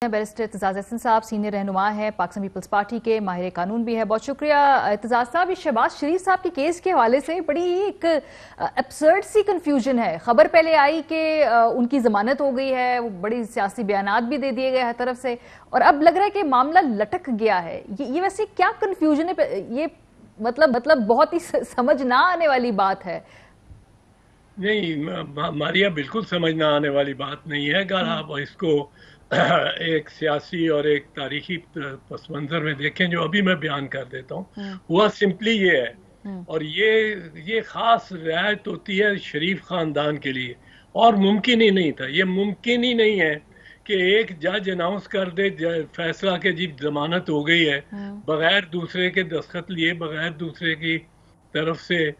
Barrister Aitzaz Ahsan साहब senior रहनुमा है पाकिस्तान पीपल्स पार्टी के, माहिर कानून भी है। बहुत शुक्रिया एतजाज साहब। इस शहबाज शरीफ साहब के केस के हवाले से बड़ी एक एब्सर्ड सी कंफ्यूजन है। खबर पहले आई कि उनकी जमानत हो गई है, वो बड़ी सियासी बयानात भी दे दिए गए हर तरफ से, और अब लग रहा है कि मामला लटक गया है। ये वैसे क्या कंफ्यूजन है? ये मतलब बहुत ही समझ ना आने वाली बात है। नहीं मारिया, बिल्कुल समझ ना आने वाली बात नहीं है। अगर आप इसको एक सियासी और एक तारीखी पस मंजर में देखें, जो अभी मैं बयान कर देता हूँ, वह सिंपली ये है, और ये खास रियायत होती है शरीफ खानदान के लिए, और मुमकिन ही नहीं था, ये मुमकिन ही नहीं है कि एक जज अनाउंस कर दे फैसला के जी जमानत हो गई है, बगैर दूसरे के दस्तखत लिए, बगैर दूसरे की तरफ से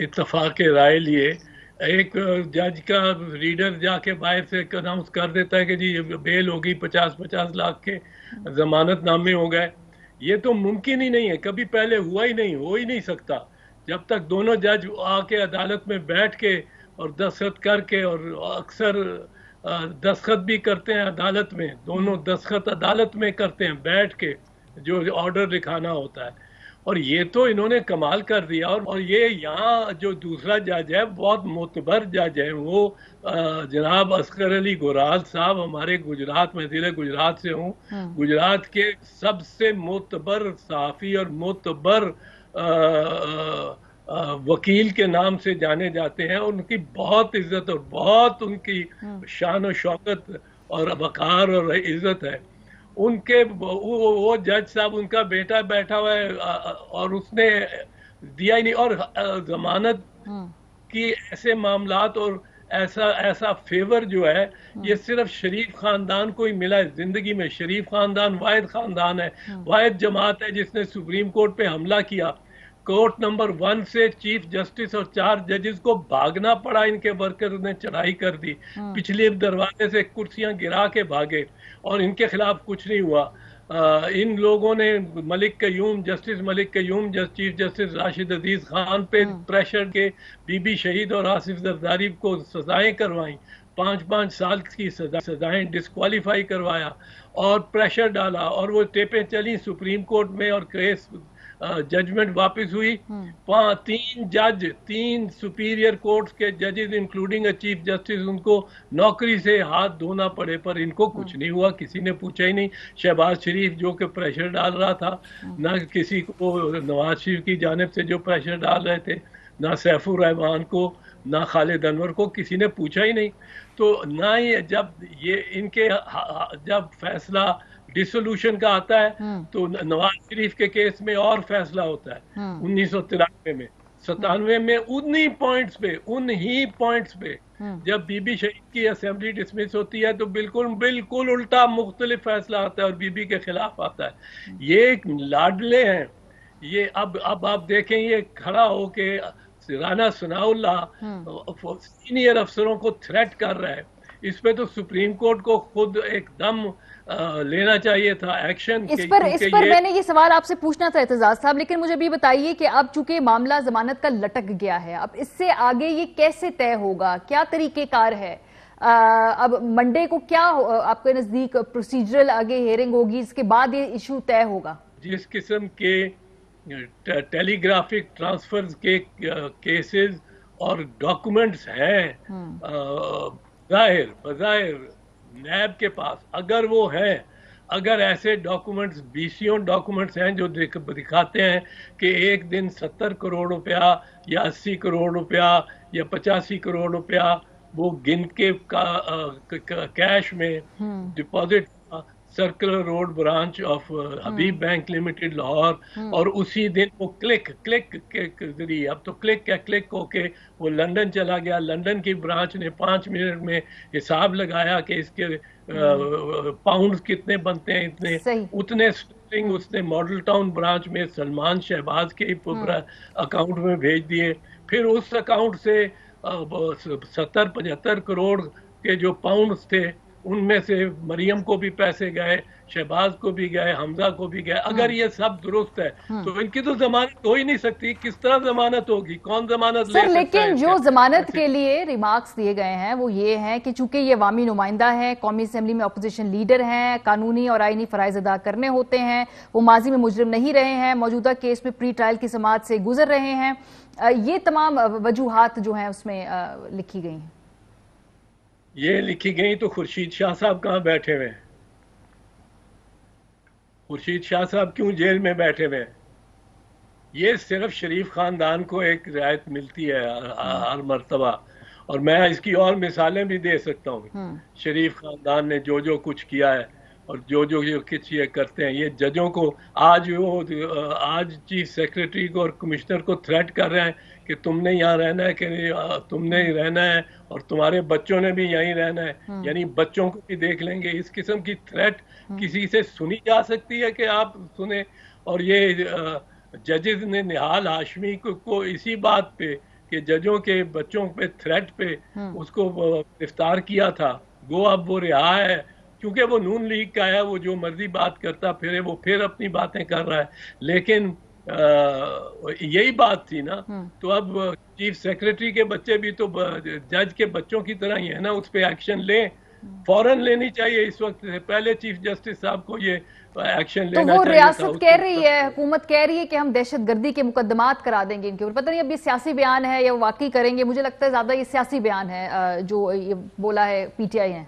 इत्तफाक के राय लिए। एक जज का रीडर जाके बाहर से अनाउंस कर देता है कि जी बेल होगी, 50-50 लाख के जमानत नामे हो गए। ये तो मुमकिन ही नहीं है, कभी पहले हुआ ही नहीं, हो ही नहीं सकता। जब तक दोनों जज आके अदालत में बैठ के और दस्तखत करके, और अक्सर दस्तखत भी करते हैं अदालत में, दोनों दस्तखत अदालत में करते हैं बैठ के, जो ऑर्डर लिखाना होता है। और ये तो इन्होंने कमाल कर दिया। और ये यहाँ जो दूसरा जज है, बहुत मोतबर जज है, वो जनाब असगर अली गुराल साहब, हमारे गुजरात में, जिले गुजरात से हूँ, गुजरात के सबसे मोतबर सहाफ़ी और मोतबर वकील के नाम से जाने जाते हैं। उनकी बहुत इज्जत और बहुत उनकी शान और शौकत और वक़ार और इज्जत है। उनके वो जज साहब, उनका बेटा बैठा हुआ है और उसने दिया ही नहीं। और जमानत की ऐसे मामलात और ऐसा फेवर जो है, ये सिर्फ शरीफ खानदान को ही मिला है जिंदगी में। शरीफ खानदान वाहिद खानदान है, वाहिद जमात है जिसने सुप्रीम कोर्ट पे हमला किया। कोर्ट नंबर 1 से चीफ जस्टिस और 4 जजेस को भागना पड़ा, इनके वर्कर ने चढ़ाई कर दी, पिछले दरवाजे से कुर्सियां गिरा के भागे, और इनके खिलाफ कुछ नहीं हुआ। इन लोगों ने Malik Qayyum, justice Malik Qayyum, chief justice Rashid Aziz Khan पे प्रेशर के बीबी शहीद और आसिफ जरदारी को सजाएं करवाई, 5-5 साल की सजाएं, डिस्क्वालीफाई करवाया और प्रेशर डाला, और वो टेपें चली सुप्रीम कोर्ट में, और केस जजमेंट वापस हुई। 3 सुपीरियर कोर्ट्स के जजेस इंक्लूडिंग चीफ जस्टिस, उनको नौकरी से हाथ धोना पड़े, पर इनको कुछ नहीं हुआ, किसी ने पूछा ही नहीं। शहबाज शरीफ जो कि प्रेशर डाल रहा था, ना किसी को, नवाज शरीफ की जानिब से जो प्रेशर डाल रहे थे, ना सैफुर रहमान को, ना खालिद अनवर को, किसी ने पूछा ही नहीं। तो ना ही जब फैसला डिसोल्यूशन का आता है, तो नवाज शरीफ के केस में और फैसला होता है 1993 में, 97 में उन्हीं पॉइंट्स पे जब बीबी शहीद की असेंबली डिसमिस होती है, तो बिल्कुल उल्टा मुख्तलिफ फैसला आता है और बीबी के खिलाफ आता है। ये एक लाडले हैं। ये अब आप देखें, ये खड़ा होके राना सनाउल्लाह सीनियर अफसरों को थ्रेट कर रहा है। इस पे तो सुप्रीम कोर्ट को खुद एकदम लेना चाहिए था एक्शन। इस पर मैंने ये सवाल आपसे पूछना था एतजाज साहब, लेकिन मुझे भी बताइए कि अब चूंकि मामला जमानत का लटक गया है, अब इससे आगे ये कैसे तय होगा, क्या तरीकेकार है? अब मंडे को क्या आपके नजदीक प्रोसीजरल आगे हियरिंग होगी, इसके बाद ये इशू तय होगा? जिस किस्म के टेलीग्राफिक ट्रांसफर्स के केसेस और डॉक्यूमेंट्स हैं बज़ाहिर नैब के पास, अगर वो है, अगर ऐसे डॉक्यूमेंट्स, बीसियों डॉक्यूमेंट्स हैं जो दिखाते हैं कि एक दिन 70 करोड़ रुपया या 80 करोड़ रुपया या 85 करोड़ रुपया वो गिन के कैश में deposit circular road branch of Habib bank limited Lahore, और उसी दिन वो क्लिक के जरिए, अब तो क्लिक होके वो लंदन चला गया। लंदन की ब्रांच ने 5 मिनट में हिसाब लगाया कि इसके पाउंड कितने बनते हैं, इतने उतने स्टर्लिंग उसने मॉडल टाउन ब्रांच में सलमान शहबाज के अकाउंट में भेज दिए। फिर उस अकाउंट से 70-75 करोड़ के जो पाउंड्स थे ان میں سے مریم کو بھی پیسے گئے, شہباز کو بھی گئے, حمزہ کو بھی گئے. اگر یہ سب درست ہے تو ان کی تو ضمانت ہو ہی نہیں سکتی. کس طرح ضمانت ہوگی؟ کون ضمانت لے سر سکتا ہے؟ لیکن جو ضمانت کے لیے ریمارکس دیے گئے ہیں وہ یہ ہیں کہ چونکہ یہ عوامی نمائندہ ہے, قومی اسمبلی میں اپوزیشن لیڈر ہیں, قانونی اور آئینی فرائض ادا کرنے ہوتے ہیں, وہ ماضی میں مجرم نہیں رہے ہیں, موجودہ کیس میں پری ٹرائل کی سماعت سے گزر رہے ہیں, یہ تمام وجوہات جو ہیں اس میں لکھی گئی ہیں. یہ لکھی گئی تو خورشید شاہ صاحب کہاں بیٹھے ہوئے ہیں؟ خورشید شاہ صاحب کیوں جیل میں بیٹھے ہوئے ہیں؟ یہ صرف شریف خاندان کو ایک رعایت ملتی ہے ہر مرتبہ, اور میں اس کی اور مثالیں بھی دے سکتا ہوں. شریف خاندان نے جو جو کچھ کیا ہے اور جو کچھ یہ کرتے ہیں, یہ ججوں کو آج چیف سیکریٹری کو اور کمشنر کو تھریٹ کر رہے ہیں کہ تم نے یہاں رہنا ہے, کہ تم نے رہنا ہے اور تمہارے بچوں نے بھی یہیں رہنا ہے, یعنی بچوں کو بھی دیکھ لیں گے. اس قسم کی تھریٹ کسی سے سنی جا سکتی ہے کہ آپ سنیں؟ اور یہ ججز نے نہال ہاشمی کو اسی بات پہ کہ ججوں کے بچوں پہ تھریٹ پہ اس کو گرفتار کیا تھا. گو اب وہ رہا ہے کیونکہ وہ نون لیگ کا ہے, وہ جو مرضی بات کرتا پھرے, وہ پھر اپنی باتیں کر رہا ہے. لیکن یہی بات تھی نا, تو اب چیف سیکریٹری کے بچے بھی تو جج کے بچوں کی طرح ہی ہے نا, اس پہ ایکشن لیں. فوراً لینی چاہیے اس وقت سے پہلے چیف جسٹس صاحب کو یہ ایکشن لینا چاہیے. تو وہ ریاست کہہ رہی ہے, حکومت کہہ رہی ہے کہ ہم دہشت گردی کے مقدمات کرا دیں گے ان کے اوپر. پتہ نہیں اب یہ سیاسی بیان ہے یا واقعی کریں گے, مجھے لگتا ہے زیادہ یہ سیاسی بیان ہے جو یہ بولا ہے پی ٹی آئی ہیں.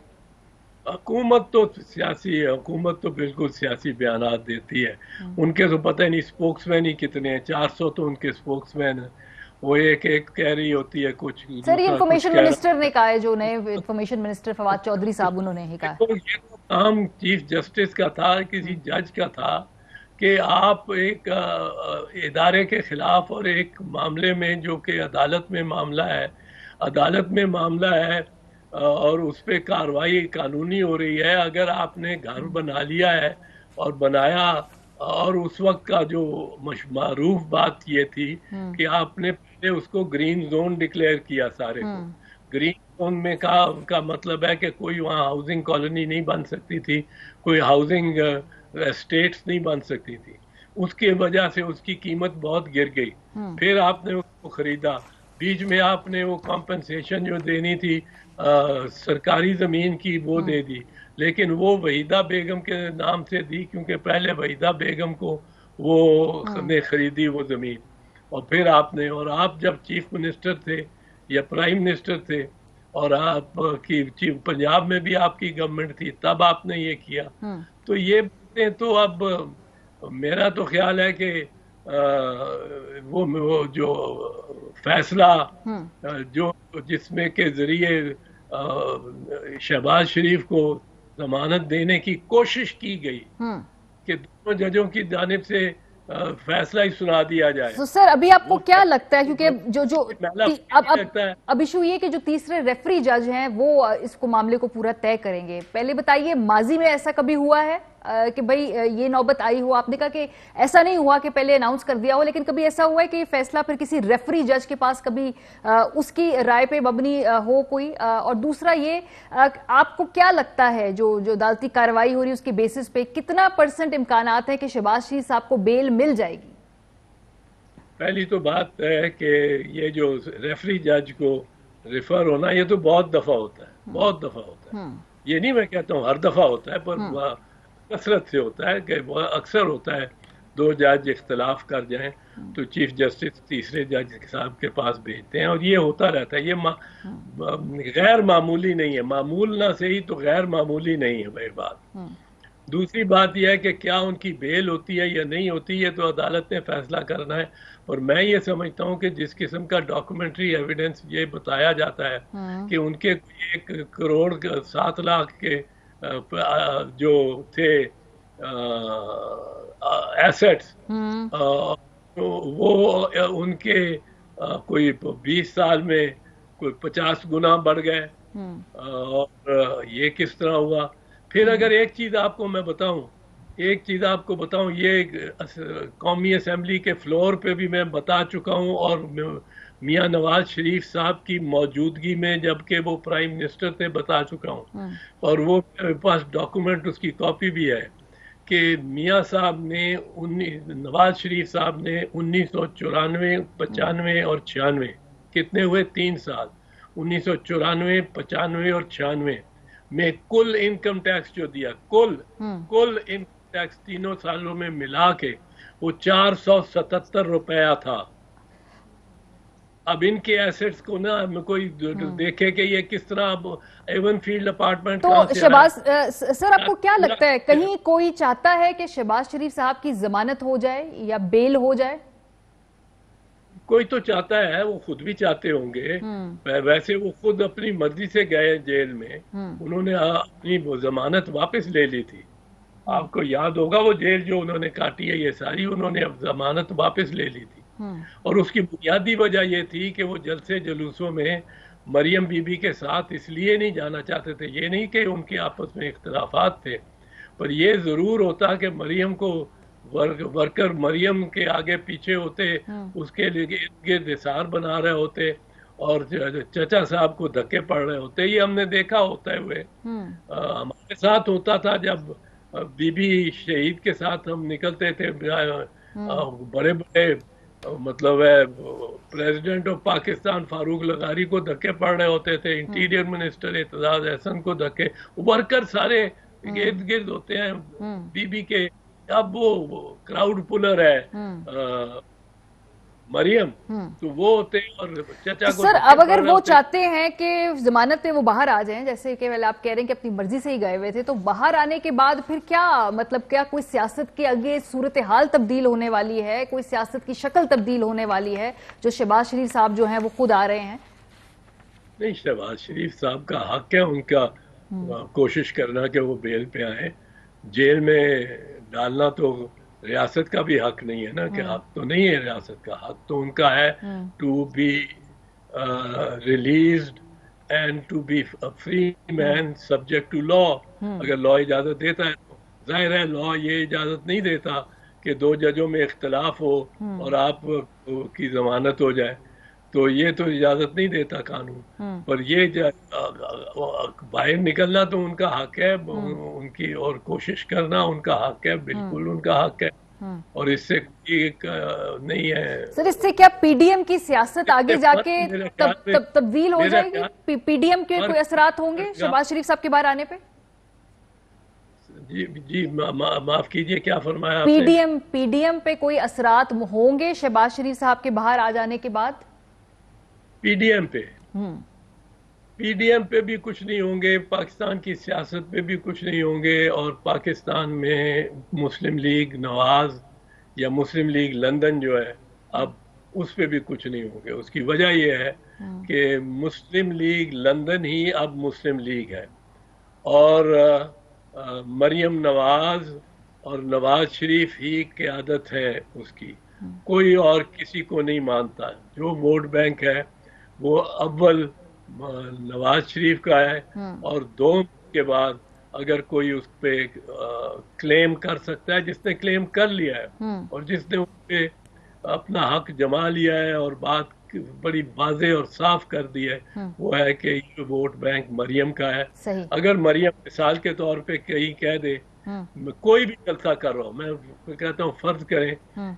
حکومت تو سیاسی ہے, حکومت تو بالکل سیاسی بیانات دیتی ہے. ان کے تو پتہ نہیں سپوکس مین ہی کتنے ہیں, 400 تو ان کے سپوکس مین ہیں. وہ ایک کہہ رہی ہوتی ہے کچھ. سر یہ انفارمیشن منسٹر نے کہا ہے, جو نئے انفارمیشن منسٹر فواد چودھری صاحب, انہوں نے ہی کہا. یہ تو کام چیف جسٹس کا تھا, کسی جج کا تھا کہ آپ ایک ادارے کے خلاف اور ایک معاملے میں جو کہ عدالت میں معاملہ ہے اور اس پہ کارروائی قانونی ہو رہی ہے, اگر آپ نے گھر بنا لیا ہے اور بنایا, اور اس وقت کا جو معروف بات یہ تھی کہ آپ نے پہلے اس کو گرین زون ڈکلیئر کیا سارے کو. گرین زون میں کا مطلب ہے کہ کوئی وہاں ہاؤسنگ کالونی نہیں بن سکتی تھی, کوئی ہاؤسنگ اسٹیٹس نہیں بن سکتی تھی. اس کی وجہ سے اس کی قیمت بہت گر گئی. پھر آپ نے اس کو خریدا, بیچ میں آپ نے وہ کمپنسیشن جو دینی تھی سرکاری زمین کی وہ دے دی, لیکن وہ وحیدہ بیگم کے نام سے دی, کیونکہ پہلے وحیدہ بیگم کو وہ نے خریدی وہ زمین. اور پھر آپ جب چیف منسٹر تھے یا پرائم منسٹر تھے اور آپ کی پنجاب میں بھی آپ کی گورنمنٹ تھی, تب آپ نے یہ کیا. تو یہ باتیں تو اب میرا تو خیال ہے کہ وہ جو فیصلہ جس میں کے ذریعے شہباز شریف کو ضمانت دینے کی کوشش کی گئی کہ دونوں ججوں کی جانب سے فیصلہ ہی سنا دیا جائے. تو سر ابھی آپ کو کیا لگتا ہے, کیونکہ اب ایشو یہ کہ جو تیسرے ریفری جج ہیں وہ اس کو معاملے کو پورا طے کریں گے, پہلے بتائیے ماضی میں ایسا کبھی ہوا ہے کہ بھئی یہ نوبت آئی ہو؟ آپ نے کہا کہ ایسا نہیں ہوا کہ پہلے اناؤنس کر دیا ہو, لیکن کبھی ایسا ہوا ہے کہ یہ فیصلہ پھر کسی ریفری جج کے پاس کبھی اس کی رائے پہ مبنی ہو کوئی؟ اور دوسرا یہ آپ کو کیا لگتا ہے جو عدالتی کارروائی ہو رہی ہے اس کے بیسس پہ کتنا % امکانات ہے کہ شہباز شریف صاحب کو بیل مل جائے گی؟ پہلی تو بات ہے کہ یہ جو ریفری جج کو ریفر ہونا یہ تو بہت دفعہ ہوتا ہے, یہ نہیں میں کہتا ہوں ہر دفعہ ہوتا ہے, پر کثرت سے ہوتا ہے کہ اکثر ہوتا ہے 2 جج اختلاف کر جائیں تو چیف جسٹس تیسرے جج صاحب کے پاس بھیجتے ہیں, اور یہ ہوتا رہتا ہے. یہ غیر معمولی نہیں ہے, معمول نہ صحیح تو غیر معمولی نہیں ہے بھائی بات. دوسری بات یہ ہے کہ کیا ان کی بیل ہوتی ہے یا نہیں ہوتی ہے تو عدالت نے فیصلہ کرنا ہے. اور میں یہ سمجھتا ہوں کہ جس قسم کا ڈاکومنٹری ایویڈنس یہ بتایا جاتا ہے کہ ان کے 1 کروڑ 7 لاکھ کے جو تھے ایسٹس, وہ ان کے کوئی 20 سال میں کوئی 50 گنا بڑھ گئے. اور یہ کس طرح ہوا؟ پھر اگر ایک چیز آپ کو میں بتاؤں, یہ قومی اسمبلی کے فلور پہ بھی میں بتا چکا ہوں اور मियां नवाज शरीफ साहब की मौजूदगी में, जबकि वो प्राइम मिनिस्टर थे, बता चुका हूँ, और वो मेरे पास डॉक्यूमेंट, उसकी कॉपी भी है, कि मियां साहब ने नवाज शरीफ साहब ने 1994, 95 और 96, कितने हुए, 3 साल, 1994, 95 और 96 में कुल इनकम टैक्स जो दिया, कुल इनकम टैक्स तीनों सालों में मिला के वो 477 रुपया था। अब इनके एसेट्स को ना कोई देखे कि ये किस तरह, अब एवन फील्ड अपार्टमेंट तो शहबाज सर, आपको क्या लगता है, कहीं कोई चाहता है कि शहबाज शरीफ साहब की जमानत हो जाए या बेल हो जाए? कोई तो चाहता है, वो खुद भी चाहते होंगे। वैसे वो खुद अपनी मर्जी से गए जेल में, उन्होंने अपनी वो जमानत वापस ले ली थी। आपको याद होगा वो जेल जो उन्होंने काटी है ये सारी, उन्होंने अब जमानत वापस ले ली थी। और उसकी बुनियादी वजह ये थी कि वो जलसे जुलूसों में मरियम बीबी के साथ इसलिए नहीं जाना चाहते थे, ये नहीं कि उनके आपस में इख्तलाफात थे, पर ये जरूर होता कि मरियम को वर्कर मरियम के आगे पीछे होते, उसके लिए इर्द गिर्द हिसार बना रहे होते और चचा साहब को धक्के पड़ रहे होते। ये हमने देखा होते हुए, हमारे साथ होता था जब बीबी शहीद के साथ हम निकलते थे, बड़े बड़े मतलब है प्रेसिडेंट ऑफ पाकिस्तान फारूक लगारी को धक्के पड़ रहे होते थे, इंटीरियर मिनिस्टर एतजाज अहसन को धक्के, वर्कर सारे इर्द गिर्द होते हैं बीबी के। अब वो क्राउड पुलर है मरियम, तो वो होते और चचा को। सर, अब अगर वो चाहते हैं कि जमानत पे वो बाहर आ जाएं, जैसे कि आप कह रहे हैं कि अपनी मर्जी से ही गए हुए थे, तो बाहर आने के बाद फिर क्या मतलब, क्या कोई सियासत के आगे सूरत हाल तब्दील होने वाली है, कोई सियासत की शक्ल तब्दील होने वाली है, जो शहबाज शरीफ साहब जो हैं वो खुद आ रहे हैं? नहीं, शहबाज शरीफ साहब का हक है उनका कोशिश करना कि वो बेल पे आए। जेल में डालना तो रियासत का भी हक नहीं है ना, कि हक तो नहीं है रियासत का, हक तो उनका है to be released and to be a free man subject to law. अगर लॉ इजाजत देता है तो जाहिर है लॉ ये इजाजत नहीं देता कि 2 जजों में इख्तलाफ हो और आप की जमानत हो जाए, तो ये तो इजाजत नहीं देता कानून। पर ये बाहर निकलना तो उनका हक है, उनकी, और कोशिश करना उनका हक है, बिल्कुल उनका हक है, और इससे एक नहीं है। सर, इससे क्या पीडीएम की सियासत आगे जाके तब्दील हो जाएगी? पीडीएम के कोई असरात होंगे शहबाज शरीफ साहब के बाहर आने पे? जी माफ कीजिए, क्या फरमाया? पीडीएम पे कोई असरात होंगे शहबाज शरीफ साहब के बाहर आ जाने के बाद? पीडीएम पे भी कुछ नहीं होंगे, पाकिस्तान की सियासत पे भी कुछ नहीं होंगे, और पाकिस्तान में मुस्लिम लीग नवाज या मुस्लिम लीग लंदन जो है अब उस पे भी कुछ नहीं होंगे। उसकी वजह यह है कि मुस्लिम लीग लंदन ही अब मुस्लिम लीग है, और मरियम नवाज और नवाज शरीफ ही क़यादत है उसकी, कोई और किसी को नहीं मानता। जो वोट बैंक है वो अव्वल नवाज शरीफ का है, और 2 के बाद अगर कोई उस पे क्लेम कर सकता है, जिसने क्लेम कर लिया है और जिसने उस पे अपना हक जमा लिया है और बात बड़ी वाज़ेह और साफ कर दी है, वो है कि ये वोट बैंक मरियम का है। अगर मरियम मिसाल के तौर पे कहीं कह दे कोई भी जलसा कर रहा हूँ, मैं कहता हूँ फर्ज करें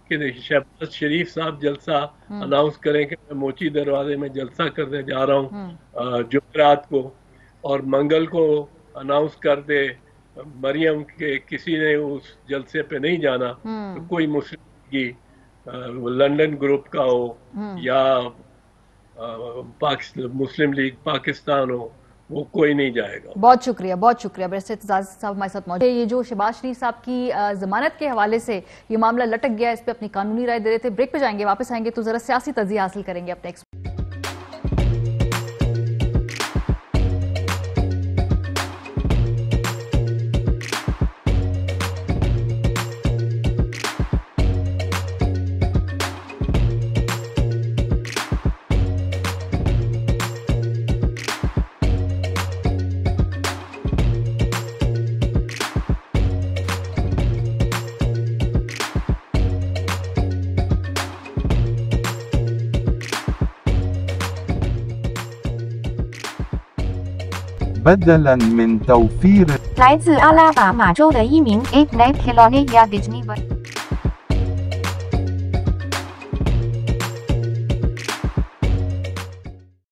कि शहबाज शरीफ साहब जलसा अनाउंस करें कि मैं मोची दरवाजे में जलसा करने जा रहा हूँ जुमेरात को, और मंगल को अनाउंस कर दे मरियम के किसी ने उस जलसे पे नहीं जाना, तो कोई मुस्लिम की लंदन ग्रुप का हो या मुस्लिम लीग पाकिस्तान हो, वो कोई नहीं जाएगा। बहुत शुक्रिया बैरिस्टर एतजाज साहब हमारे साथ मौजूद। ये जो शहबाज शरीफ साहब की जमानत के हवाले से ये मामला लटक गया, इस पे अपनी कानूनी राय दे रहे थे। ब्रेक पे जाएंगे, वापस आएंगे तो जरा सियासी तजिया हासिल करेंगे अपने بدلا من توفير 来自阿拉巴马州的一名 8-Net खिलौने या डिज्नी